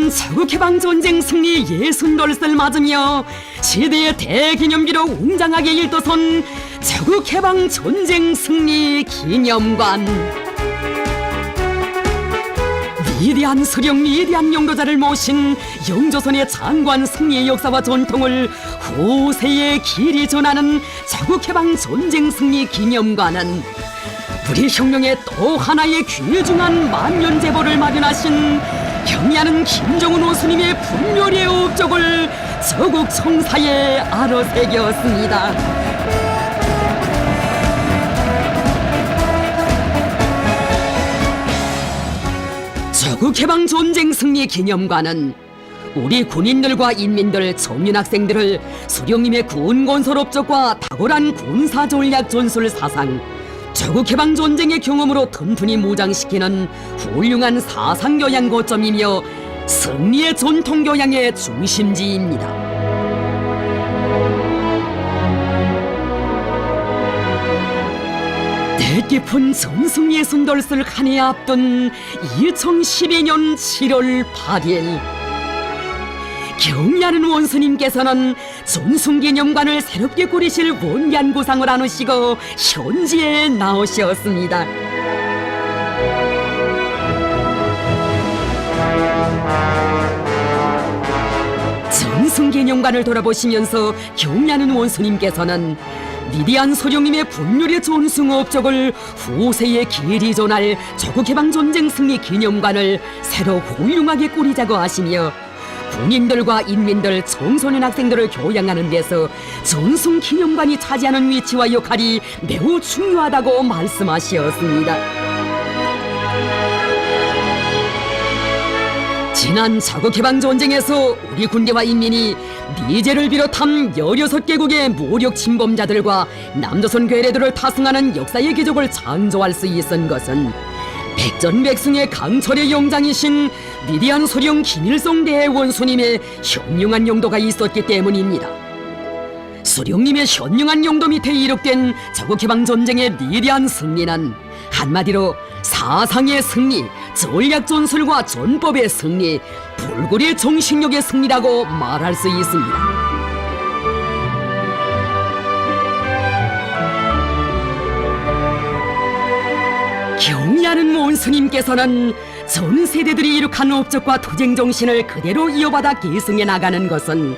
위대한 자국해방전쟁 승리 60돌을 맞으며 시대의 대기념비로 웅장하게 일도선 자국해방전쟁 승리 기념관. 위대한 수령, 위대한 용도자를 모신 영조선의 장관 승리의 역사와 전통을 후세에 길이 전하는 자국해방전쟁 승리 기념관은 우리 혁명의 또 하나의 귀중한 만년제보를 마련하신 경의하는 김정은 원수님의 분열의 업적을 저국 청사에 아로새겼습니다. 자국해방전쟁 승리 기념관은 우리 군인들과 인민들, 청년학생들을 수령님의 군건설 업적과 탁월한 군사전략 전술 사상, 자국해방전쟁의 경험으로 튼튼히 무장시키는 훌륭한 사상교양 거점이며 승리의 전통교양의 중심지입니다. 뜻깊은 전승리의 순돌을 한 해 앞둔 2012년 7월 8일 경의하는 원수님께서는 전승기념관을 새롭게 꾸리실 원대한 구상을 안으시고 현지에 나오셨습니다. 전승기념관을 돌아보시면서 경의하는 원수님께서는 위대한 소령님의 분열의 전승 업적을 후세에 길이 전할 자국해방전쟁 승리 기념관을 새로 훌륭하게 꾸리자고 하시며 군인들과 인민들, 청소년 학생들을 교양하는 데서 전승 기념관이 차지하는 위치와 역할이 매우 중요하다고 말씀하셨습니다. 지난 자국해방전쟁에서 우리 군대와 인민이 미제를 비롯한 16개국의 무력 침범자들과 남조선 괴뢰들을 타승하는 역사의 기적을 창조할 수 있은 것은 백전백승의 강철의 영장이신 위대한 소령 김일성 대원수님의 현명한 용도가 있었기 때문입니다. 소령님의 현명한 용도 밑에 이룩된 자국해방전쟁의 위대한 승리는 한마디로 사상의 승리, 전략 전술과 전법의 승리, 불굴의 정신력의 승리라고 말할 수 있습니다. 경의하는 원수님께서는 전 세대들이 이룩한 업적과 투쟁 정신을 그대로 이어받아 계승해 나가는 것은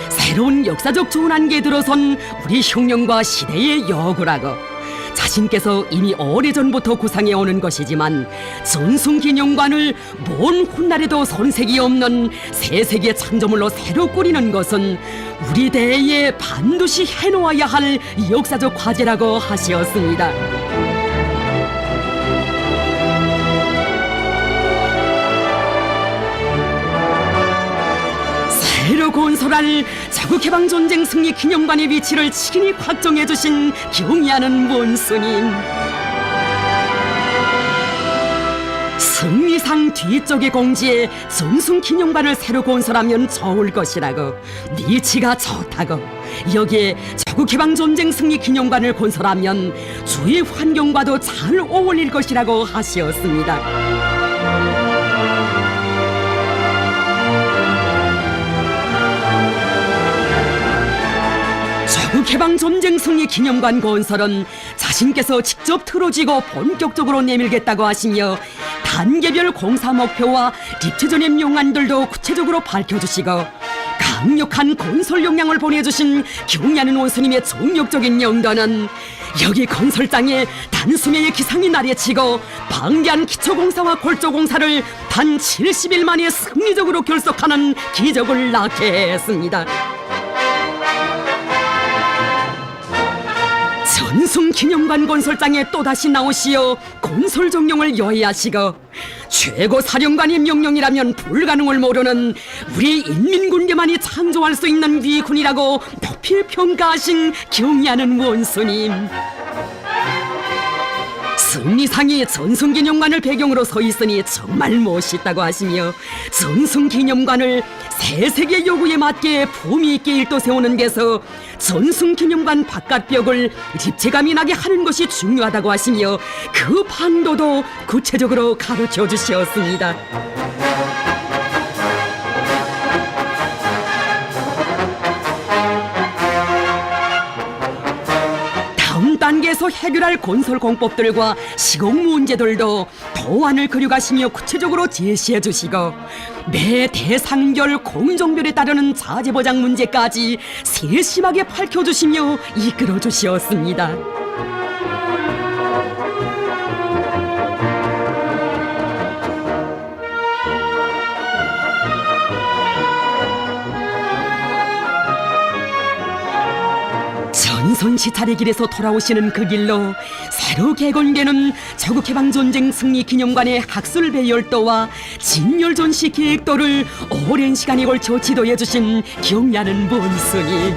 새로운 역사적 전환기에 들어선 우리 혁명과 시대의 여구라고 자신께서 이미 오래전부터 구상해오는 것이지만 전승기념관을 먼 훗날에도 손색이 없는 새 세계 창조물로 새로 꾸리는 것은 우리 대에 반드시 해놓아야 할 역사적 과제라고 하셨습니다. 새로 건설할 자국해방전쟁 승리 기념관의 위치를 친히 확정해주신 경의하는 원수님. 승리상 뒤쪽의 공지에 전승기념관을 새로 건설하면 좋을 것이라고, 위치가 좋다고, 여기에 자국해방전쟁 승리 기념관을 건설하면 주위 환경과도 잘 어울릴 것이라고 하셨습니다. 자국해방전쟁 승리 기념관 건설은 자신께서 직접 틀어지고 본격적으로 내밀겠다고 하시며 단계별 공사 목표와 입체전의 명안들도 구체적으로 밝혀주시고 강력한 건설 역량을 보내주신 경의하는 원수님의 정력적인 영도는 여기 건설장에 단숨에 기상이 나래치고 방대한 기초공사와 골조공사를 단 70일 만에 승리적으로 결속하는 기적을 낳게 했습니다. 전승기념관 건설장에 또다시 나오시어 건설 정령을 여해하시고 최고 사령관의 명령이라면 불가능을 모르는 우리 인민군대만이 창조할 수 있는 위군이라고 높이 평가하신 경의하는 원수님. 승리상이 전승기념관을 배경으로 서 있으니 정말 멋있다고 하시며 전승기념관을 새 세계 요구에 맞게 품위 있게 일도 세우는 데서 전승기념관 바깥벽을 입체감이 나게 하는 것이 중요하다고 하시며 그 방도도 구체적으로 가르쳐 주셨습니다. 단계에서 해결할 건설 공법들과 시공 문제들도 도안을 그려가시며 구체적으로 제시해 주시고 매 대상별 공정별에 따르는 자재 보장 문제까지 세심하게 밝혀주시며 이끌어 주시었습니다. 전선시찰의 길에서 돌아오시는 그 길로 새로 개건되는 조국해방전쟁 승리기념관의 학술 배열도와 진열전시 계획도를 오랜 시간에 걸쳐 지도해 주신 경례하는 본스님,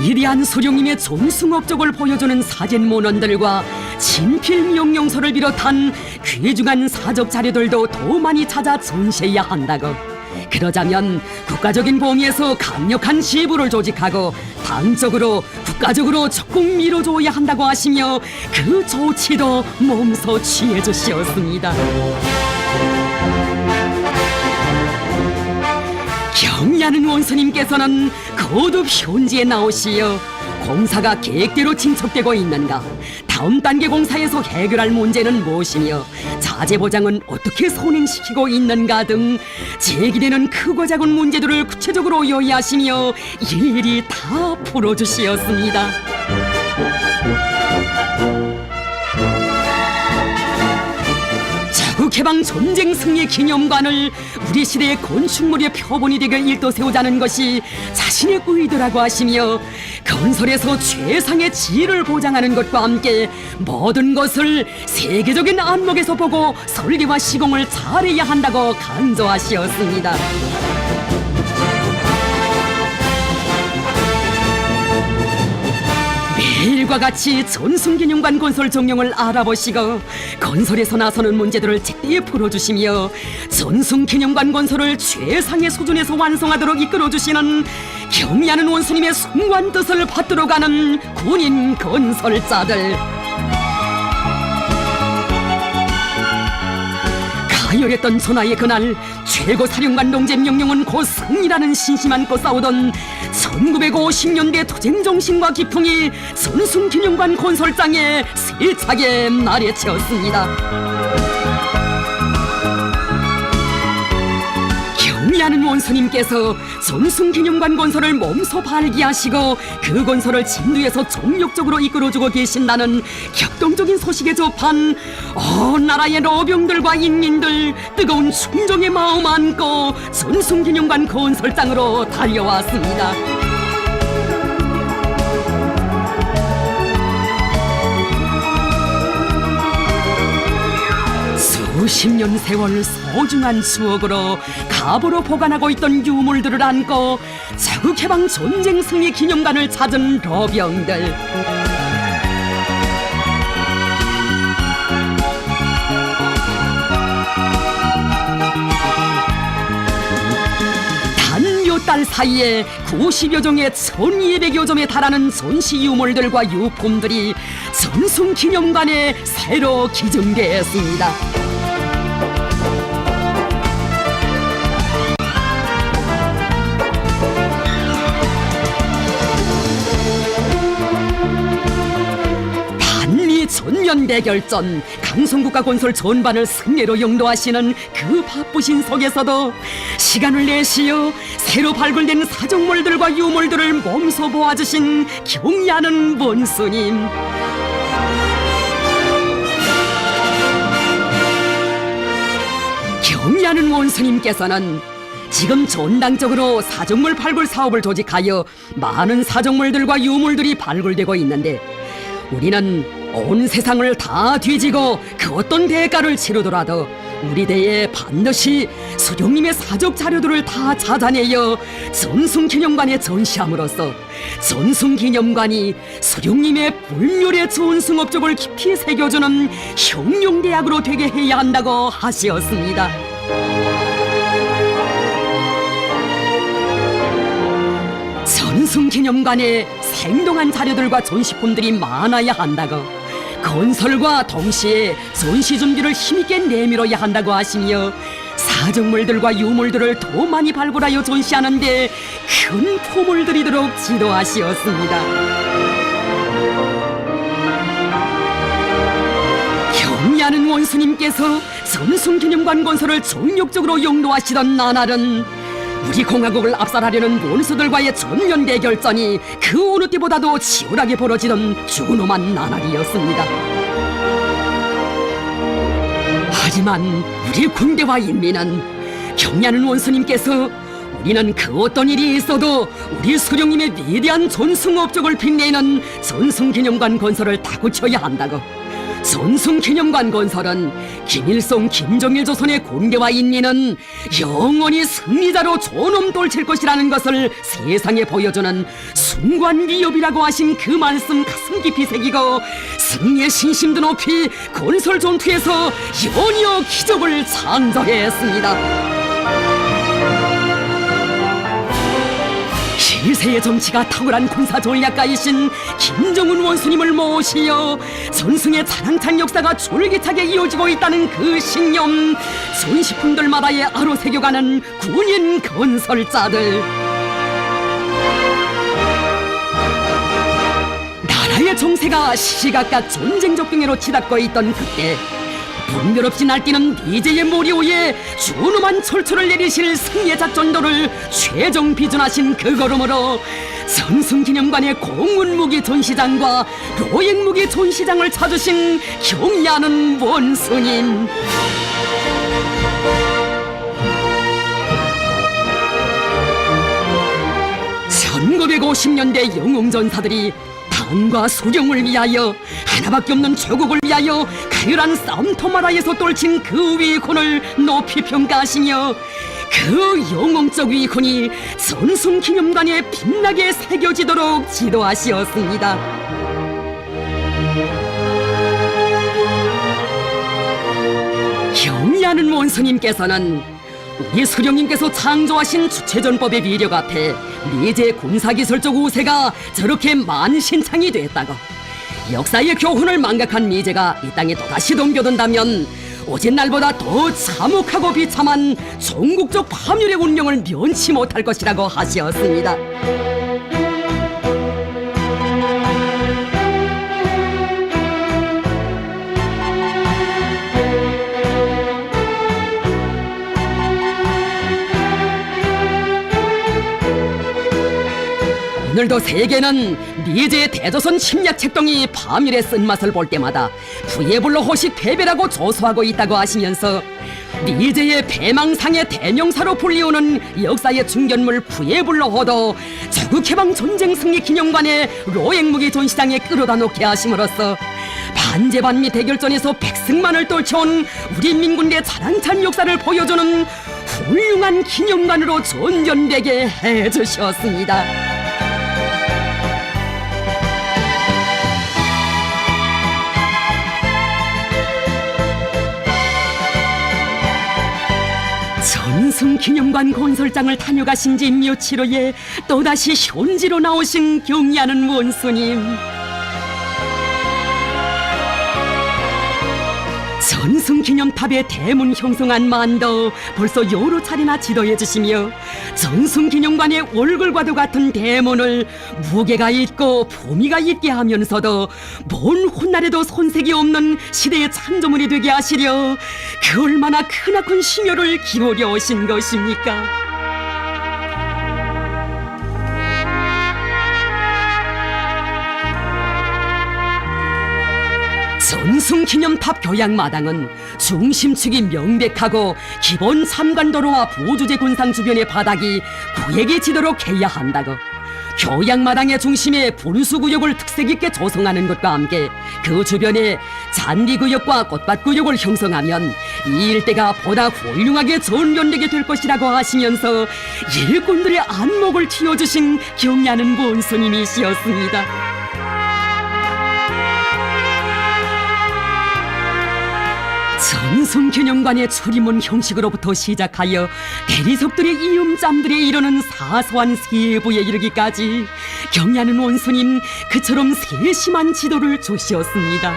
위대한 소령님의 존승업적을 보여주는 사진문헌들과 친필명령서를 비롯한 귀중한 사적 자료들도 더 많이 찾아 전시해야 한다고, 그러자면 국가적인 범위에서 강력한 시부를 조직하고 당적으로 국가적으로 적극 밀어줘야 한다고 하시며 그 조치도 몸소 취해 주시었습니다. 경례하는 원수님께서는 거듭 현지에 나오시어 공사가 계획대로 진척되고 있는가, 다음 단계 공사에서 해결할 문제는 무엇이며 자재 보장은 어떻게 선행시키고 있는가 등 제기되는 크고 작은 문제들을 구체적으로 요의하시며 일일이 다 풀어주시었습니다. 조국해방 전쟁 승리 기념관을 우리 시대의 건축물의 표본이 되게 일도세우자는 것이 자신의 의도라고 하시며 건설에서 최상의 질을 보장하는 것과 함께 모든 것을 세계적인 안목에서 보고 설계와 시공을 잘해야 한다고 강조하시었습니다. 매일과 같이 전승기념관 건설 정령을 알아보시고 건설에서 나서는 문제들을 제때 풀어주시며 전승기념관 건설을 최상의 수준에서 완성하도록 이끌어주시는 경의하는 원수님의 숭고한 뜻을 받들어가는 군인 건설자들, 가열했던 전하의 그날 최고 사령관 동제 명령은 곧 승리라는 신심 안고 싸우던 1950년대 투쟁 정신과 기풍이 전승기념관 건설장에 세차게 날개쳤습니다. 경의하는 원수님께서 전승기념관 건설을 몸소 발기하시고 그 건설을 진두에서 정력적으로 이끌어주고 계신다는 격동적인 소식에 접한 나라의 노병들과 인민들 뜨거운 충정의 마음 안고 전승기념관 건설장으로 달려왔습니다. 수십 년 세월 소중한 추억으로 갑으로 보관하고 있던 유물들을 안고 자국해방 전쟁 승리 기념관을 찾은 노병들, 단 몇 달 사이에 90여 종의 1200여 점에 달하는 전시 유물들과 유품들이 전승기념관에 새로 기증되었습니다. 전면 대결전 강성국가 건설 전반을 승리로 영도하시는 그 바쁘신 속에서도 시간을 내시어 새로 발굴된 사정물들과 유물들을 몸소 보아주신 경의하는 본스님, 경의하는 원수님께서는 지금 전당적으로 사정물 발굴 사업을 조직하여 많은 사정물들과 유물들이 발굴되고 있는데, 우리는 온 세상을 다 뒤지고 그 어떤 대가를 치르더라도 우리 대에 반드시 수령님의 사적 자료들을 다 찾아내어 전승기념관에 전시함으로써 전승기념관이 수령님의 불멸의 전승업적을 깊이 새겨주는 형용대학으로 되게 해야 한다고 하시었습니다. 전승기념관에 생동한 자료들과 전시품들이 많아야 한다고, 건설과 동시에 전시 준비를 힘있게 내밀어야 한다고 하시며 사정물들과 유물들을 더 많이 발굴하여 전시하는데 큰 품을 들이도록 지도하시었습니다. 경리하는 원수님께서 전승기념관 건설을 정력적으로 용도하시던 나날은 우리 공화국을 압살하려는 원수들과의 전면 대결전이 그 어느 때보다도 치열하게 벌어지던 준엄한 나날이었습니다. 하지만 우리 군대와 인민은 경리하는 원수님께서 우리는 그 어떤 일이 있어도 우리 수령님의 위대한 전승 업적을 빛내는 전승기념관 건설을 다구쳐야 한다고, 전승기념관 건설은 김일성, 김정일 조선의 군대와 인민은 영원히 승리자로 존엄돌칠 것이라는 것을 세상에 보여주는 순관위협이라고 하신 그 말씀 가슴 깊이 새기고 승리의 신심도 높이 건설 전투에서 연이어 기적을 창조했습니다. 실세의 정치가 탁월한 군사 전략가이신 김정은 원수님을 모시어 전승의 자랑찬 역사가 졸기차게 이어지고 있다는 그 신념, 전시품들마다의 아로 새겨가는 군인 건설자들. 나라의 정세가 시시각각 전쟁 적경으로 치닫고 있던 그때 분별 없이 날뛰는 미제의 머리 위에 준엄한 철초를 내리실 승리의 작전도를 최종 비준하신 그 걸음으로 전승기념관의 공군무기 전시장과 로행무기 전시장을 찾으신 경리하는 원수님. 1950년대 영웅전사들이 당과 소령을 위하여, 하나밖에 없는 조국을 위하여 가열한 싸움터마다에서 떨친 그 위훈을 높이 평가하시며 그 영웅적 위훈이 전승기념관에 빛나게 새겨지도록 지도하시었습니다. 경리하는 원수님께서는 우리 수령님께서 창조하신 주체전법의 위력 앞에 미제 군사기술적 우세가 저렇게 만신창이 됐다고, 역사의 교훈을 망각한 미제가 이 땅에 또다시 동겨든다면 오진 날보다 더 참혹하고 비참한 전국적 파멸의 운명을 면치 못할 것이라고 하시었습니다. 오늘도 세계는 미제의 대조선 침략 책동이 파멸의 쓴맛을 볼 때마다 부예불로 호식 패배라고 조소하고 있다고 하시면서 미제의 패망상의 대명사로 불리우는 역사의 중견물 부예불로 호도 조국해방 전쟁 승리 기념관의 로행무기 전시장에 끌어다 놓게 하심으로써 반제반미 대결전에서 백승만을 떨쳐온 우리 민군대 자랑찬 역사를 보여주는 훌륭한 기념관으로 전전되게 해주셨습니다. 전승기념관 건설장을 다녀가신 지 며칠 후에 또다시 현지로 나오신 경리하는 원수님. 전승기념탑의 대문 형성한 만도 벌써 여러 차례나 지도해 주시며 전승기념관의 얼굴과도 같은 대문을 무게가 있고 품위가 있게 하면서도 먼 훗날에도 손색이 없는 시대의 창조물이 되게 하시려 그 얼마나 크나큰 심혈을 기울여 오신 것입니까? 전승기념탑 교양마당은 중심축이 명백하고 기본 참관도로와 보조제 군상 주변의 바닥이 구획이 지도록 해야 한다고, 교양마당의 중심에 분수구역을 특색있게 조성하는 것과 함께 그 주변에 잔디구역과 꽃밭구역을 형성하면 이 일대가 보다 훌륭하게 전변되게 될 것이라고 하시면서 일꾼들의 안목을 틔워주신 경리하는 본스님이시였습니다. 전승기념관의 출입문 형식으로부터 시작하여 대리석들의 이음잠들에 이르는 사소한 세부에 이르기까지 경리하는 원수님 그처럼 세심한 지도를 주시었습니다.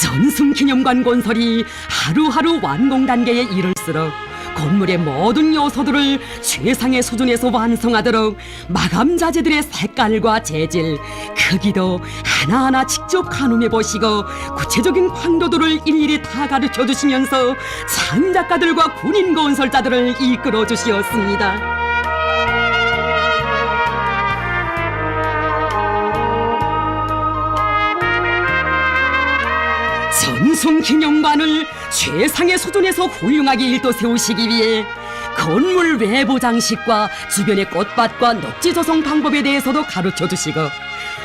전승기념관 건설이 하루하루 완공 단계에 이를수록 건물의 모든 요소들을 최상의 수준에서 완성하도록 마감 자재들의 색깔과 재질, 크기도 하나하나 직접 가늠해 보시고 구체적인 황도도를 일일이 다 가르쳐 주시면서 창작가들과 군인 건설자들을 이끌어 주시었습니다. 전승기념관을 최상의 수준에서 훌륭하게 일도 세우시기 위해 건물 외부 장식과 주변의 꽃밭과 녹지 조성 방법에 대해서도 가르쳐 주시고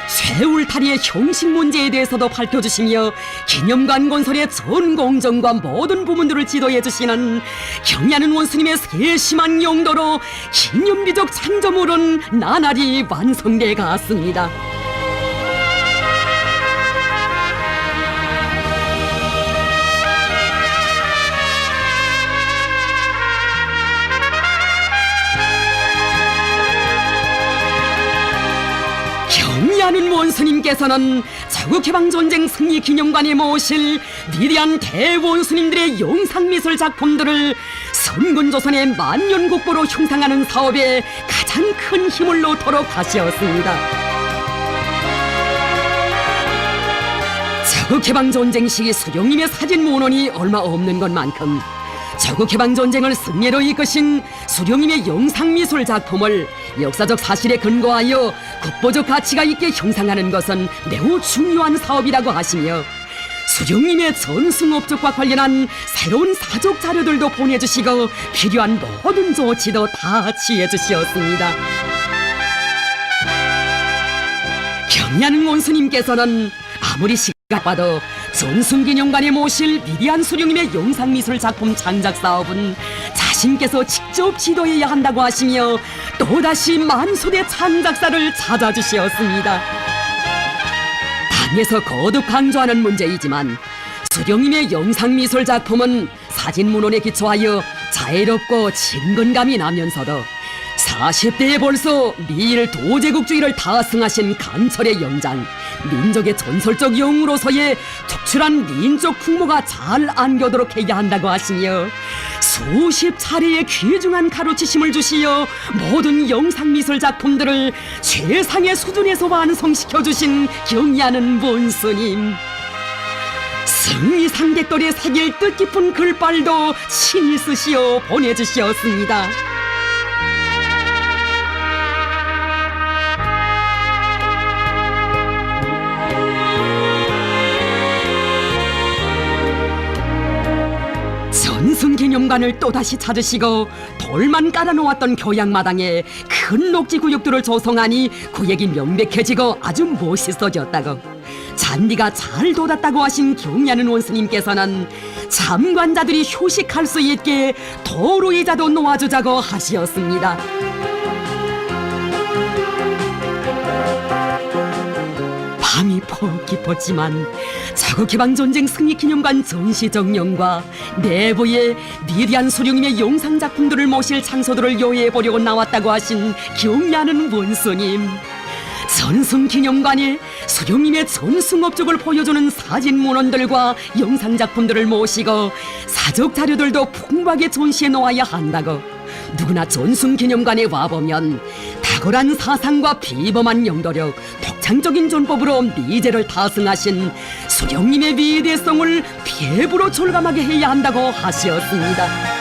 쇠울타리의 형식 문제에 대해서도 밝혀주시며 기념관 건설의 전 공정과 모든 부분들을 지도해 주시는 경야는 원수님의 세심한 용도로 기념비적 창조물은 나날이 완성돼 갔습니다. 경리하는 원수님께서는 자국해방전쟁 승리기념관에 모실 위대한 대원수님들의 영상미술 작품들을 선군조선의 만년국보로 형상하는 사업에 가장 큰 힘을 놓도록 하셨습니다. 자국해방전쟁 시기 수령님의 사진 문헌이 얼마 없는 것만큼 자국해방전쟁을 승리로 이끄신 수령님의 영상미술 작품을 역사적 사실에 근거하여 국보적 가치가 있게 형상하는 것은 매우 중요한 사업이라고 하시며 수령님의 전승업적과 관련한 새로운 사적 자료들도 보내주시고 필요한 모든 조치도 다 취해주시었습니다. 경야는 원수님께서는 아무리 시간 봐도 전승기념관에 모실 위대한 수령님의 영상미술 작품 창작 사업은 자신께서 직접 지도해야 한다고 하시며 또다시 만수대 창작사를 찾아주시었습니다. 당에서 거듭 강조하는 문제이지만 수령님의 영상미술 작품은 사진 문헌에 기초하여 자애롭고 친근감이 나면서도 40대에 벌써 미일 도제국주의를 다승하신 강철의 영장, 민족의 전설적 영웅으로서의 특출한 민족 풍모가 잘 안겨도록 해야 한다고 하시며 수십 차례의 귀중한 가르치심을 주시어 모든 영상미술 작품들을 최상의 수준에서 완성시켜주신 경리하는 원수님. 승리 상객들의 새길 뜻깊은 글발도 친히 쓰시어 보내주시었습니다. 전승기념관을 또다시 찾으시고 돌만 깔아놓았던 교양마당에 큰 녹지구역들을 조성하니 구역이 명백해지고 아주 멋있어졌다고 잔디가 잘 돋았다고 하신 경야는 원스님께서는 참관자들이 휴식할 수 있게 도로의자도 놓아주자고 하시었습니다. 밤이 폭 깊었지만 자국해방전쟁 승리기념관 전시정령과 내부에 위대한 수령님의 영상작품들을 모실 장소들을 요해보려고 나왔다고 하신 경야는 원수님. 전승기념관에 수령님의 전승업적을 보여주는 사진문헌들과 영상작품들을 모시고 사적자료들도 풍부하게 전시해 놓아야 한다고 누구나 전승기념관에 와보면 탁월한 사상과 비범한 영도력, 독창적인 전법으로 미제를 다승하신 수령님의 위대성을 피부로 절감하게 해야 한다고 하시었습니다.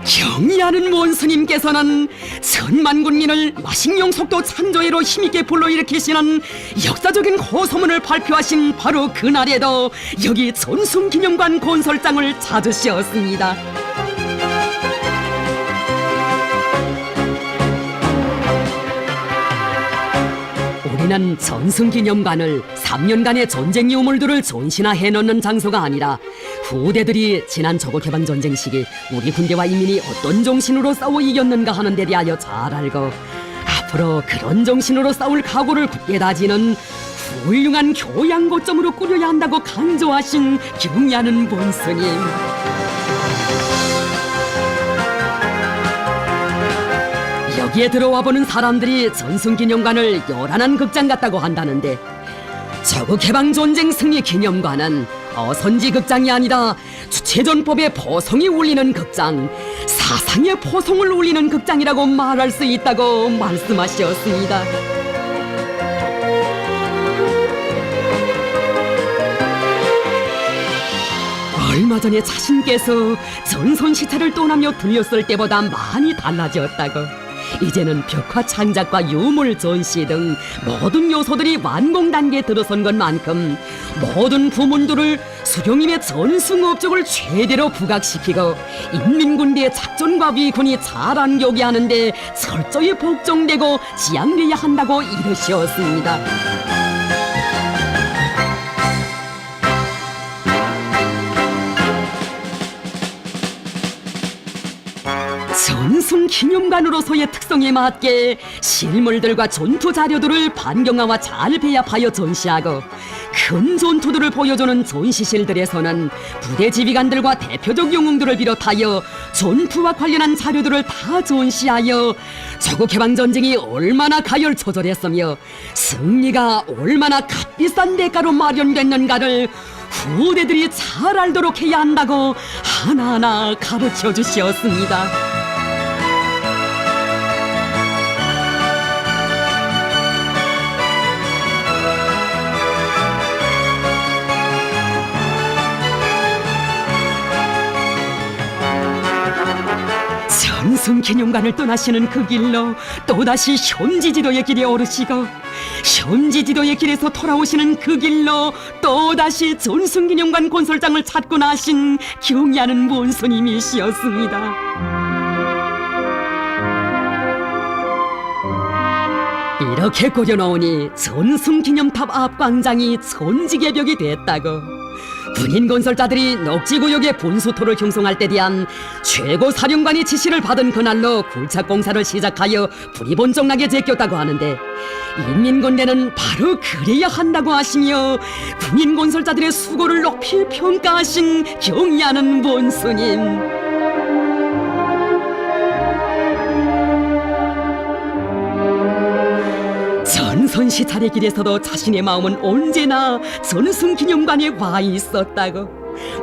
경리하는 원수님께서는 천만 군민을 마식령 속도 창조회로 힘있게 불러일으키시는 역사적인 호소문을 발표하신 바로 그날에도 여기 전승기념관 건설장을 찾으셨습니다. 우리는 전승기념관을 3년간의 전쟁 유물들을 전시나 해놓는 장소가 아니라 후대들이 지난 조국해방전쟁 시기 우리 군대와 인민이 어떤 정신으로 싸워 이겼는가 하는 데 대하여 잘 알고 앞으로 그런 정신으로 싸울 각오를 굳게 다지는 훌륭한 교양고점으로 꾸려야 한다고 강조하신 경야는 본스님. 여기에 들어와 보는 사람들이 전승기념관을 요란한 극장 같다고 한다는데 저국해방전쟁 승리 기념관은 어선지 극장이 아니라 주체전법의 포성이 울리는 극장, 사상의 포성을 울리는 극장이라고 말할 수 있다고 말씀하셨습니다. 얼마 전에 자신께서 전선시차를 떠나며 들렸을 때보다 많이 달라졌다고, 이제는 벽화 창작과 유물 전시 등 모든 요소들이 완공 단계에 들어선 것만큼 모든 부문들을 수령님의 전승 업적을 최대로 부각시키고 인민군대의 작전과 위군이 잘 안겨오게 하는데 철저히 복종되고 지향돼야 한다고 이르셨습니다. 전승기념관으로서의 특성에 맞게 실물들과 전투 자료들을 반경화와 잘 배합하여 전시하고, 큰 전투들을 보여주는 전시실들에서는 부대 지휘관들과 대표적 영웅들을 비롯하여 전투와 관련한 자료들을 다 전시하여 저국해방전쟁이 얼마나 가열초절했으며 승리가 얼마나 값비싼 대가로 마련됐는가를 후대들이 잘 알도록 해야 한다고 하나하나 가르쳐 주셨습니다. 전승기념관을 떠나시는 그 길로 또다시 현지지도의 길에 오르시고, 현지지도의 길에서 돌아오시는 그 길로 또다시 전승기념관 건설장을 찾고 나신 경의하는 원수님이시었습니다. 이렇게 꾸려놓으니 전승기념탑 앞 광장이 천지개벽이 됐다고, 군인 건설자들이 녹지구역의 분수토를 형성할 때 대한 최고 사령관의 지시를 받은 그날로 굴착 공사를 시작하여 불이 번쩍나게 제꼈다고 하는데, 인민군대는 바로 그래야 한다고 하시며 군인 건설자들의 수고를 높이 평가하신 경의하는 원수님. 전선시찰의 길에서도 자신의 마음은 언제나 전승기념관에 와 있었다고,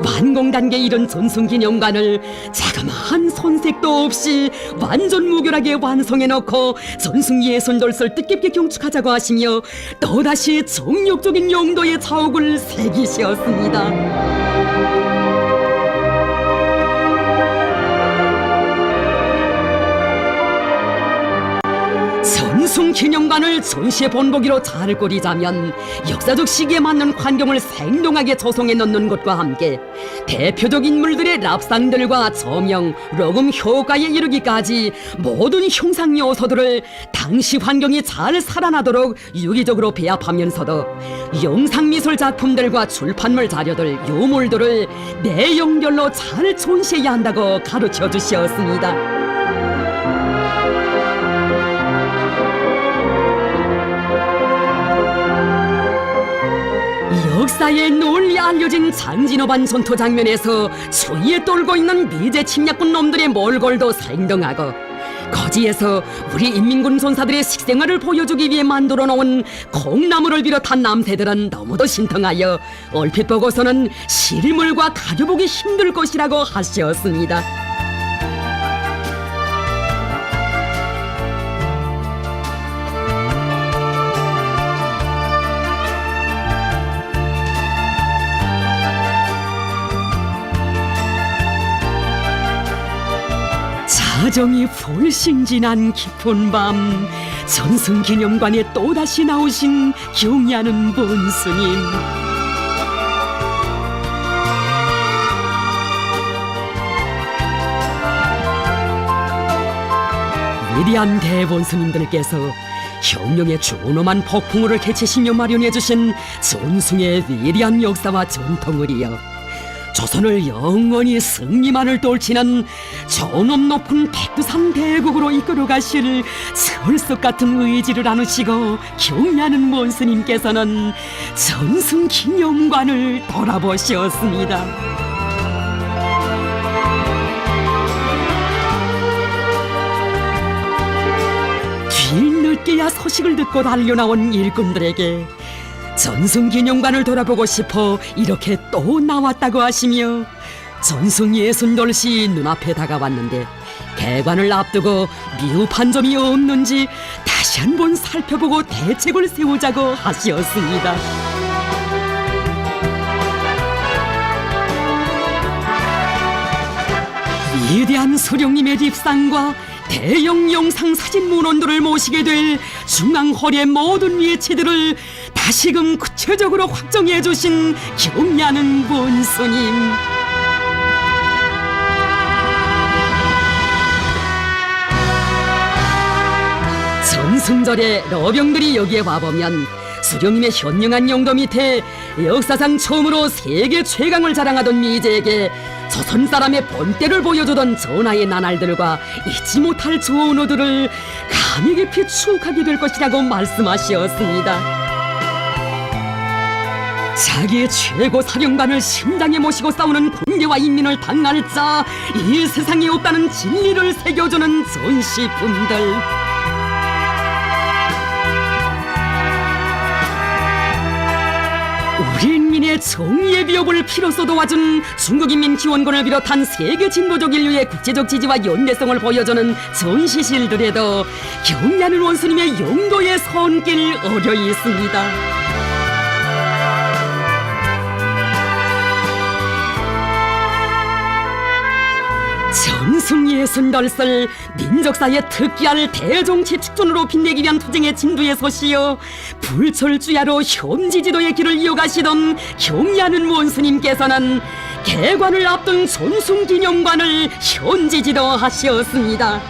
완공 단계에 이른 전승기념관을 자그마한 손색도 없이 완전 무결하게 완성해놓고 전승예순돌을 뜻깊게 경축하자고 하시며 또다시 정력적인 용도의 자옥을 새기셨습니다. 전승기념관을 전시의 본보기로 잘 꾸리자면 역사적 시기에 맞는 환경을 생동하게 조성해 놓는 것과 함께 대표적 인물들의 랍상들과 조명, 녹음 효과에 이르기까지 모든 형상 요소들을 당시 환경이 잘 살아나도록 유기적으로 배합하면서도 영상미술 작품들과 출판물 자료들, 유물들을 내용별로 잘 전시해야 한다고 가르쳐 주셨습니다. 역사에 널리 알려진 장진호반 전투 장면에서 추위에 떨고 있는 미제 침략군 놈들의 몰골도 생동하고, 거지에서 우리 인민군 전사들의 식생활을 보여주기 위해 만들어 놓은 콩나물을 비롯한 남새들은 너무도 신통하여 얼핏 보고서는 실물과 가려보기 힘들 것이라고 하셨습니다. 사정이 불싱진한 깊은 밤, 전승기념관에 또다시 나오신 경의하는 본스님. 위대한 대본스님들께서 혁명의 존엄한 폭풍우를 개치시며 마련해주신 전승의 위대한 역사와 전통을 이어 조선을 영원히 승리만을 떨치는 존엄 높은 백두산 대국으로 이끌어 가실 철석 같은 의지를 나누시고 경의하는 원스님께서는 전승기념관을 돌아보셨습니다. 뒤늦게야 소식을 듣고 달려나온 일꾼들에게 전승기념관을 돌아보고 싶어 이렇게 또 나왔다고 하시며 전승예순돌시 눈앞에 다가왔는데 개관을 앞두고 미흡한 점이 없는지 다시 한번 살펴보고 대책을 세우자고 하시었습니다. 위대한 수령님의 립상과 대형 영상 사진 문헌들을 모시게 될 중앙홀의 모든 위치들을 다시금 구체적으로 확정해 주신 경리하는 본스님. 전승절에 러병들이 여기에 와보면 수령님의 현명한 용도 밑에 역사상 처음으로 세계 최강을 자랑하던 미제에게 조선 사람의 본때를 보여주던 전하의 나날들과 잊지 못할 전우들을 감히 깊이 추억하게 될 것이라고 말씀하셨습니다. 자기의 최고 사령관을 심장에 모시고 싸우는 군대와 인민을 당할 자 이 세상에 없다는 진리를 새겨주는 전시품들. 우리 인민의 정의의 비협을 피로써 도와준 중국인민기원군을 비롯한 세계 진보적 인류의 국제적 지지와 연대성을 보여주는 전시실들에도 경리하는 원수님의 용도의 손길 어려 있습니다. 전승예순돌설 민족사의 특기할 대정치 축전으로 빛내기 위한 투쟁의 진두에 서시어 불철주야로 현지지도의 길을 이어가시던 경리하는 원수님께서는 개관을 앞둔 전승기념관을 현지지도하셨습니다.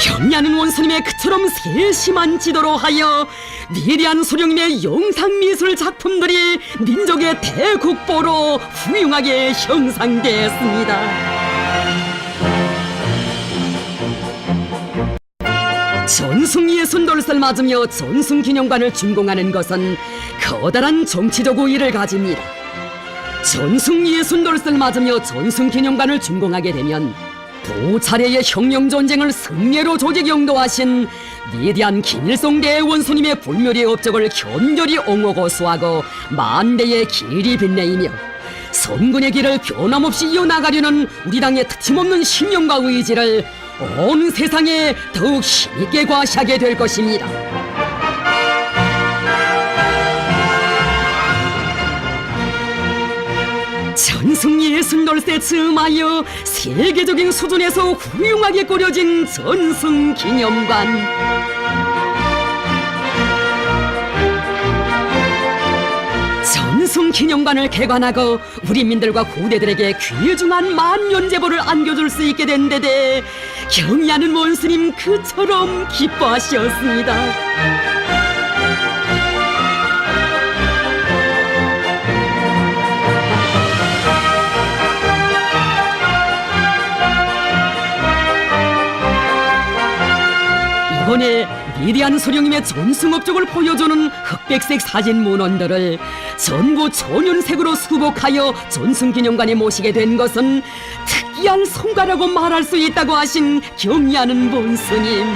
경리하는 원수님의 그처럼 세심한 지도로 하여 위대한 수령님의 영상미술 작품들이 민족의 대국보로 훌륭하게 형상되었습니다. 전승예순돌설 맞으며 전승기념관을 준공하는 것은 커다란 정치적 의의를 가집니다. 전승예순돌설 맞으며 전승기념관을 준공하게 되면 두 차례의 혁명전쟁을 승리로 조직 영도하신 위대한 김일성 대원수님의 불멸의 업적을 견결히 옹호고 수하고 만대의 길이 빛내이며 선군의 길을 변함없이 이어나가려는 우리 당의 트임없는 신념과 의지를 온 세상에 더욱 힘있게 과시하게 될 것입니다. 전승예순돌세 즈음하여 세계적인 수준에서 훌륭하게 꾸려진 전승기념관. 전승기념관을 개관하고 우리민들과 후대들에게 귀중한 만년제보를 안겨줄 수 있게 된 데대 경리하는 원스님 그처럼 기뻐하셨습니다. 이번에 위대한 수령님의 전승업적을 보여주는 흑백색 사진 문헌들을 전부 천연색으로 수복하여 전승기념관에 모시게 된 것은 특이한 성과라고 말할 수 있다고 하신 경리하는 본스님.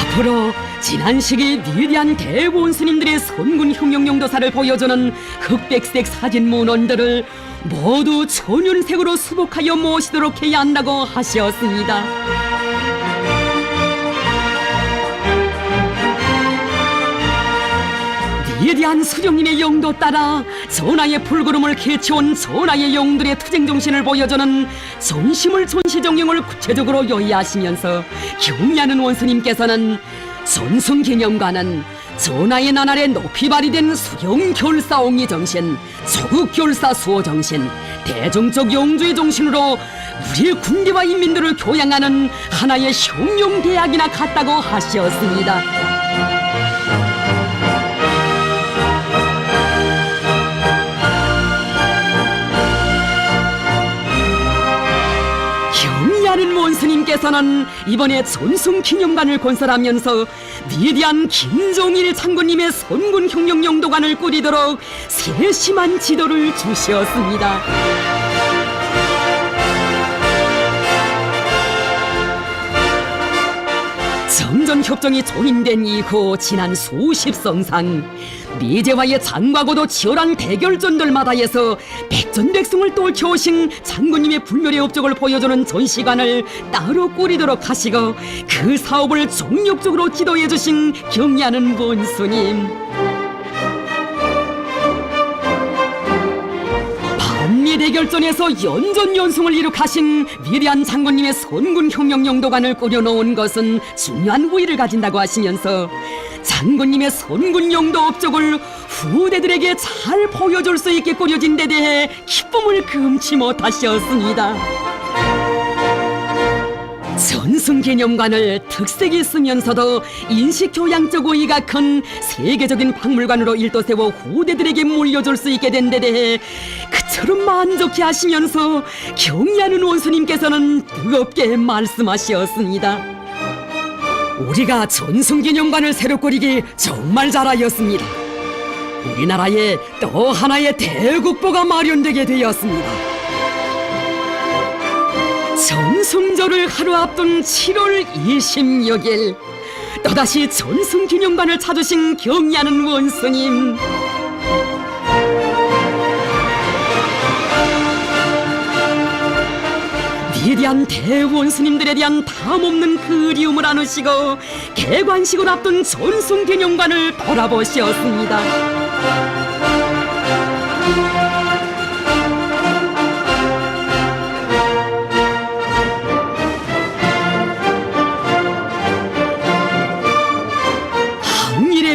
앞으로 지난 시기 위대한 대본스님들의 선군 흉용용도사를 보여주는 흑백색 사진 문헌들을 모두 천연색으로 수복하여 모시도록 해야 한다고 하셨습니다. 위대한 수령님의 용도 따라 전하의 불구름을 캐치온 전하의 영들의 투쟁정신을 보여주는 전심을 전시정령을 구체적으로 요의하시면서 경리하는 원수님께서는 전승기념관은 전하의 나날에 높이 발휘된 수령결사옹의 정신, 조국결사 수호 정신, 대중적 영주의 정신으로 우리 군대와 인민들을 교양하는 하나의 혁명대학이나 같다고 하셨습니다. 경리하는 원스님께서는 이번에 전승기념관을 건설하면서 위대한 김종일 장군님의 선군혁명영도관을 꾸리도록 세심한 지도를 주셨습니다. 백두산 협정이 종인된 이후 지난 수십 성상 미제와의 장과고도 치열한 대결전들마다에서 백전백승을 떨쳐오신 장군님의 불멸의 업적을 보여주는 전시관을 따로 꾸리도록 하시고 그 사업을 종력적으로 지도해주신 경의하는 본스님, 대결전에서 연전연승을 이룩하신 위대한 장군님의 선군 혁명 영도관을 꾸려놓은 것은 중요한 우위를 가진다고 하시면서 장군님의 선군 영도 업적을 후대들에게 잘 보여줄 수 있게 꾸려진 데 대해 기쁨을 금치 못하셨습니다. 전승기념관을 특색이 있으면서도 인식교양적 의의가 큰 세계적인 박물관으로 일도세워 후대들에게 물려줄 수 있게 된 데 대해 그처럼 만족해 하시면서 경의하는 원수님께서는 뜨겁게 말씀하셨습니다. 우리가 전승기념관을 새로 꾸리기 정말 잘하였습니다. 우리나라에 또 하나의 대국보가 마련되게 되었습니다. 전승절을 하루 앞둔 7월 26일 또다시 전승기념관을 찾으신 경의하는 원스님, 위대한 대원스님들에 대한 담없는 그리움을 안으시고 개관식을 앞둔 전승기념관을 돌아보셨습니다.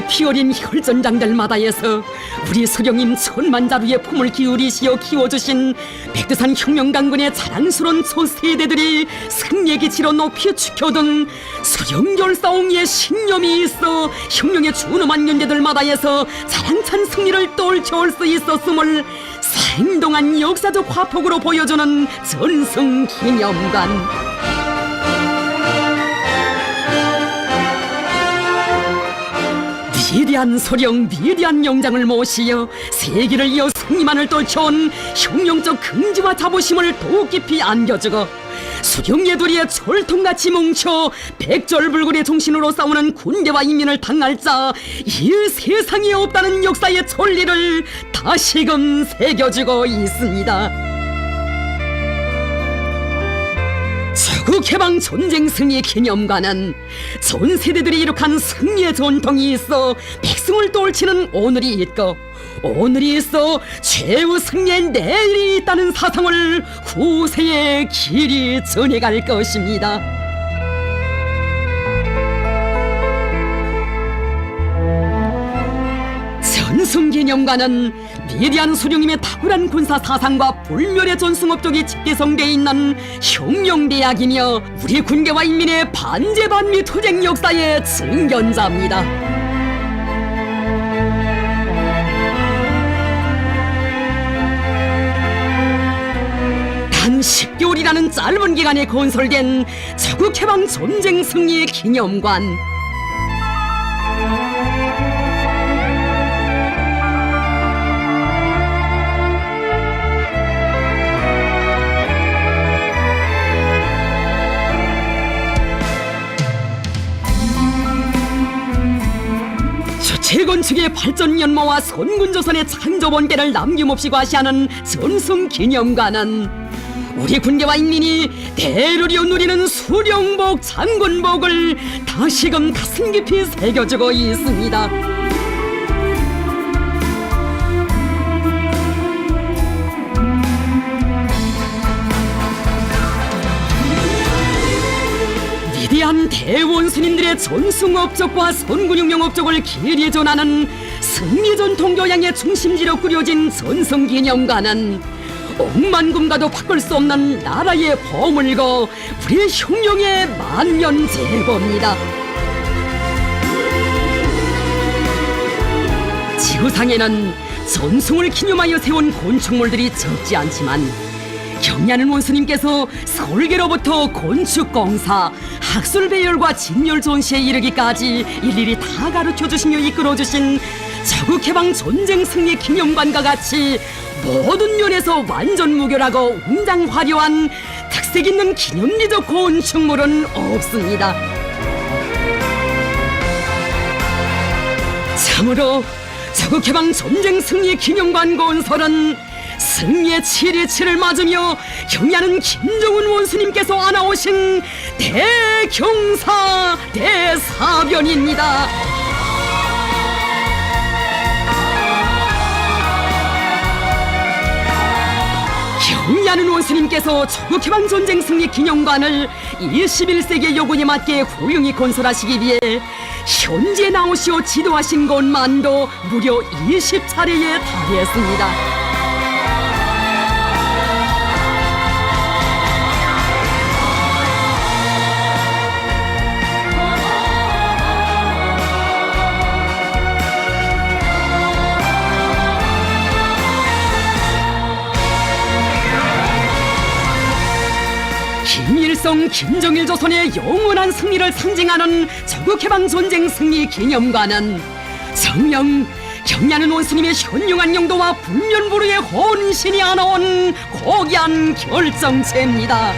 피어린 혈전장들마다에서 우리 수령님 천만자루의 품을 기울이시어 키워주신 백두산 혁명강군의 자랑스러운 초세대들이 승리의 기치로 높이 지켜둔 수령결사옹의 신념이 있어 혁명의 준엄한 연대들마다에서 자랑찬 승리를 떨쳐올 수 있었음을 생동한 역사적 화폭으로 보여주는 전승기념관. 위대한 소령, 위대한 영장을 모시어 세기를 이어 승리만을 떨쳐온 혁명적 긍지와 자부심을 더욱 깊이 안겨주고 수령예두리의 철통같이 뭉쳐 백절불굴의 정신으로 싸우는 군대와 인민을 당할 자 이 세상에 없다는 역사의 천리를 다시금 새겨주고 있습니다. 조국해방 전쟁 승리 기념관은 전 세대들이 이룩한 승리의 전통이 있어 백승을 떨치는 오늘이 있고 오늘이 있어 최후 승리의 내일이 있다는 사상을 후세에 길이 전해갈 것입니다. 전승기념관은 위대한 수령님의 탁월한 군사 사상과 불멸의 전승업적이 집계성되어 있는 혁명대학이며 우리 군대와 인민의 반제반미 투쟁 역사의 증견자입니다. 단 10개월이라는 짧은 기간에 건설된 조국해방 전쟁 승리 기념관. 재건축의 발전 연모와 선군조선의 창조 번개를 남김없이 과시하는 전승기념관은 우리 군대와 인민이 대를 이어 누리는 수령복, 장군복을 다시금 가슴 깊이 새겨주고 있습니다. 위대한 대원스님들의 전승업적과 선군혁명업적을 길이 전하는 승리전통교양의 중심지로 꾸려진 전승기념관은 억만금과도 바꿀 수 없는 나라의 보물고 우리의 혁명의 만년제보입니다. 지구상에는 전승을 기념하여 세운 건축물들이 적지 않지만 경의하는 원수님께서 설계로부터 건축공사, 학술배열과 진열 전시에 이르기까지 일일이 다 가르쳐주시며 이끌어주신 조국해방 전쟁 승리 기념관과 같이 모든 면에서 완전 무결하고 웅장 화려한 특색 있는 기념비적 건축물은 없습니다. 참으로 자국해방 전쟁 승리 기념관 건설은 승리의 7.27을 맞으며 경야는 김정은 원수님께서 안아오신 대경사 대사변입니다. 경야는 원수님께서 자국해방 전쟁 승리 기념관을 21세기의 여건에 맞게 훌륭히 건설하시기 위해 현재 나오시어 지도하신 것만도 무려 20차례에 달했습니다. 김일성, 김정일 조선의 영원한 승리를 상징하는 자국해방 전쟁 승리 기념관은 정녕 경야는 원수님의 현명한 용도와 불면불후의 헌신이 안아온 고귀한 결정체입니다.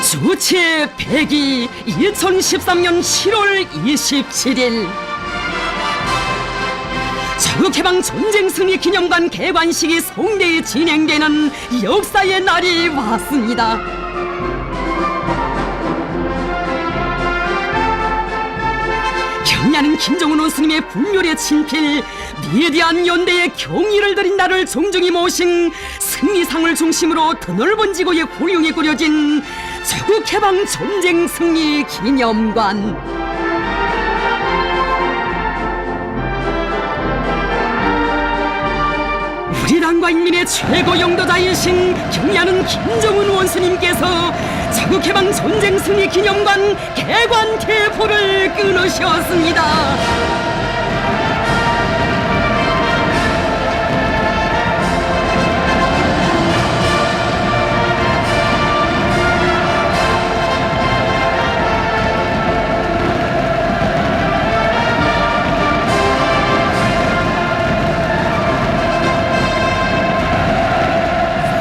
주체 100이 2013년 7월 27일 자국해방 전쟁 승리 기념관 개관식이 성대히 진행되는 역사의 날이 왔습니다. 경야는 김정은 원수님의 분멸의 친필 위대한 연대의 경의를 드린 날을 정중히 모신 승리상을 중심으로 드넓은 지구에 훌륭히 꾸려진 자국해방 전쟁 승리 기념관. 우리 당과 인민의 최고 영도자이신 경야는 김정은 원수님께서 자국해방 전쟁 승리 기념관 개관 대포를 끊으셨습니다.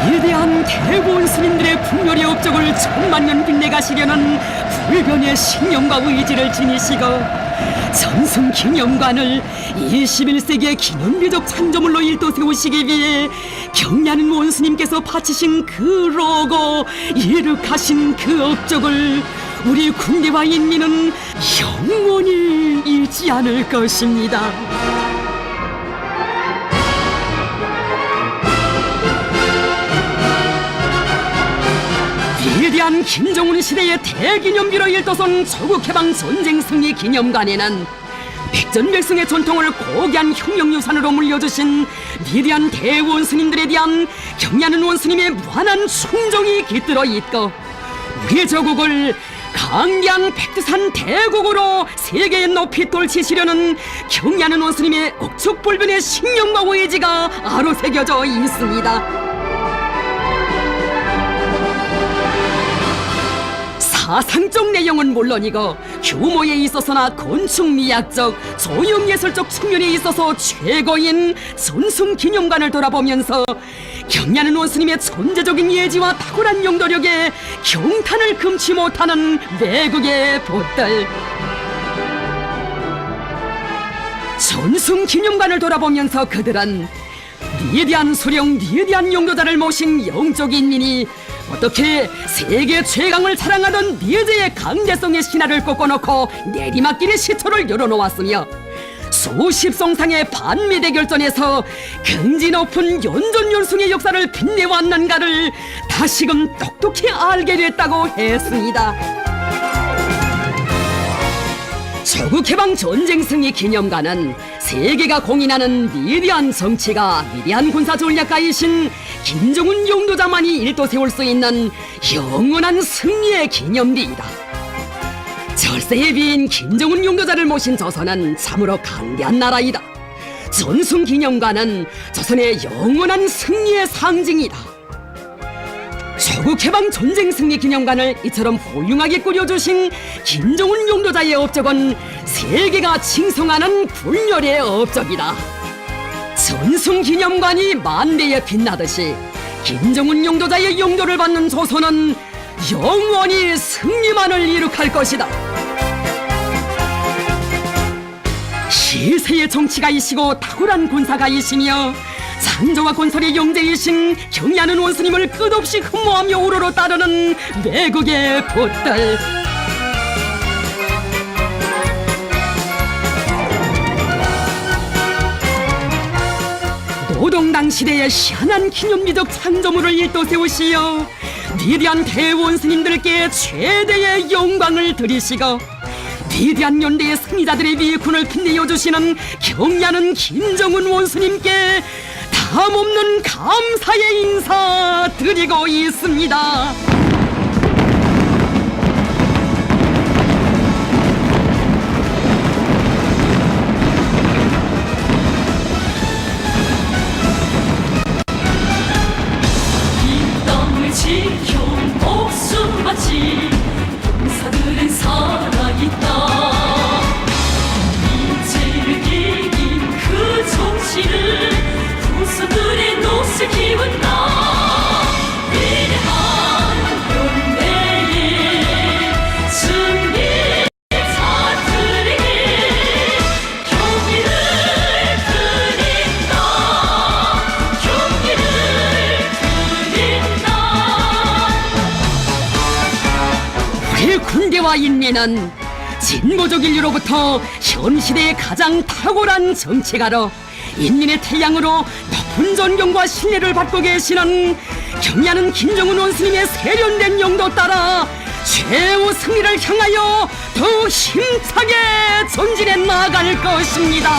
위대한 대구원 스님들의 분별의 업적을 천만년 빛내가시려는 불변의 신념과 의지를 지니시고 전승 기념관을 21세기의 기념비적 창조물로 일도 세우시기 위해 경야는 원스님께서 바치신 그 로고, 이룩하신 그 업적을 우리 군대와 인민은 영원히 잊지 않을 것입니다. 위대한 김정은 시대의 대기념비로 일도선 조국해방 전쟁 승리 기념관에는 백전백승의 전통을 고귀한 혁명유산으로 물려주신 위대한 대원스님들에 대한 경야는 원스님의 무한한 충정이 깃들어 있고 우리 조국을 강대한 백두산 대국으로 세계에 높이 떨치시려는 경야는 원스님의 억척불변의 신념과 의지가 아로새겨져 있습니다. 사상적 내용은 물론이고 규모에 있어서나 건축미학적, 조형예술적 측면에 있어서 최고인 전승기념관을 돌아보면서 경야는 원스님의 천재적인 예지와 탁월한 용도력에 경탄을 금치 못하는 외국의 보들. 전승기념관을 돌아보면서 그들은 위대한 수령, 위대한 용도자를 모신 영적 인민이 어떻게 세계 최강을 자랑하던 미제의 강대성의 신화를 꺾어놓고 내리막길의 시초를 열어놓았으며 수십 성상의 반미대 결전에서 긍지 높은 연전연승의 역사를 빛내왔는가를 다시금 똑똑히 알게 됐다고 했습니다. 조국해방 전쟁 승리 기념관은 세계가 공인하는 위대한 정치가, 위대한 군사 전략가이신 김정은 용도자만이 일도 세울 수 있는 영원한 승리의 기념비이다. 절세의 비인 김정은 용도자를 모신 조선은 참으로 강대한 나라이다. 전승기념관은 조선의 영원한 승리의 상징이다. 조국해방 전쟁 승리 기념관을 이처럼 훌륭하게 꾸려주신 김정은 용도자의 업적은 세계가 칭송하는 불멸의 업적이다. 전승기념관이 만대에 빛나듯이 김정은 용도자의 용도를 받는 조선은 영원히 승리만을 이룩할 것이다. 시세의 정치가이시고 탁월한 군사가이시며 창조와 건설의 영재이신 경의하는 원수님을 끝없이 흠모하며 우러러 따르는 외국의 보들. 노동당 시대의 희한한 기념비적 창조물을 일도 세우시어 위대한 대원수님들께 최대의 영광을 드리시고 위대한 연대의 승리자들의 위군을 빛내어 주시는 경의하는 김정은 원수님께 담없는 감사의 인사 드리고 있습니다. 이 땅을 지켜 목숨 바친 용사들은 살아있다. 인재를 이긴 그 정신을 후손들의 몫을 키운다. 위대한 연대의 승리자들에게 경의를 드린다. 경의를 드린다. 우리 군대와 인민은 진보적 인류로부터 현 시대의 가장 탁월한 정치가로 인민의 태양으로 높은 존경과 신뢰를 받고 계시는 경의하는 김정은 원수님의 세련된 영도 따라 최후 승리를 향하여 더욱 힘차게 전진해 나아갈 것입니다.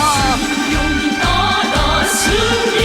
용기 따라 승리